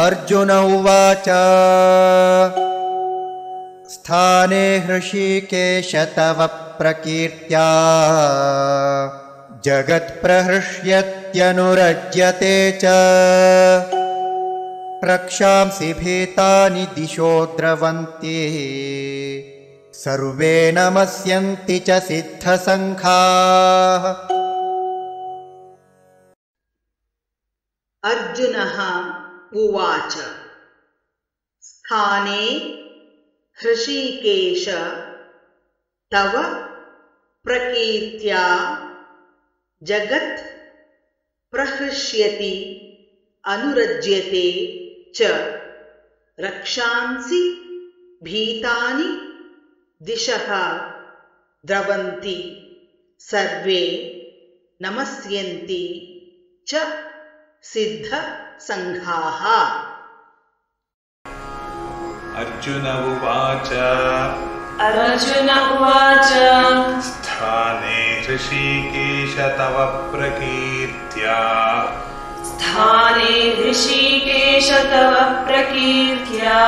अर्जुन उवाच स्थाने हृषीकेश तव प्रकीर्त्या जगत्प्रहृष्यत्यनुरज्यते च रक्षांसि भीतानि दिशो द्रवन्ति सर्वे नमस्यन्ति च सिद्धसङ्घाः। अर्जुनः उवाच स्थाने हृषीकेश तव प्रकीर्त्या जगत् प्रहृष्यति अनुरज्यते च रक्षांसि भीतानि दिशः द्रवन्ति सर्वे नमस्यन्ति च सिद्धसङ्घाः। अर्जुन उवाच स्थाने हृषीकेश तव प्रकीर्त्या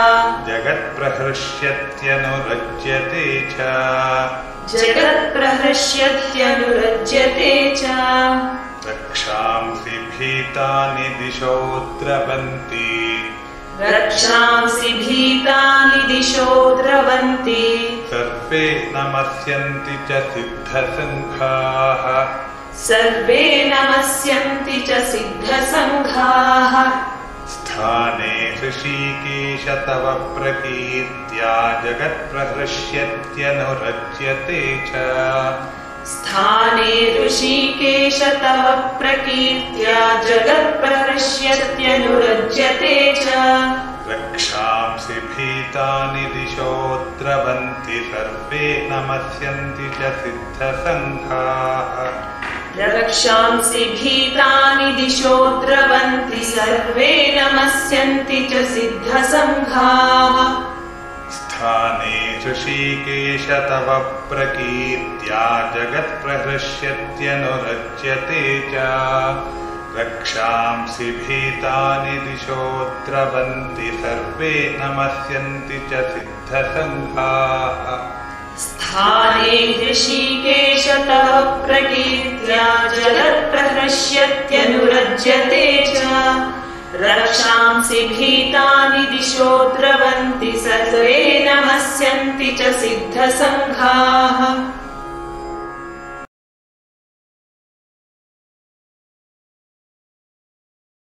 जगत्प्रहृष्यत्यनुरज्यते च रक्षांसि भीतानि दिशो द्रवन्ति सर्वे नमस्यन्ति च सिद्धसङ्घाः। स्थाने हृषीकेश तव प्रकीर्त्या जगत्प्रहृष्यत्यनुरज्यते च रक्षांसि भीतानि दिशो द्रवन्ति सर्वे नमस्यन्ति च सिद्धसङ्घाः। स्थाने हृषीकेश तव प्रकीर्त्या जगत्प्रहृष्यत्यनुरज्यते च रक्षांसि भीतानि दिशो द्रवन्ति सर्वे नमस्यन्ति च सिद्धसङ्घाः। स्थाने हृषीकेश तव प्रकीर्त्या जगत्प्रहृष्यत्यनुरज्यते च रक्षांसि भीतानि दिशो द्रवन्ति सर्वे नमस्यन्ति च सिद्धसङ्घाः।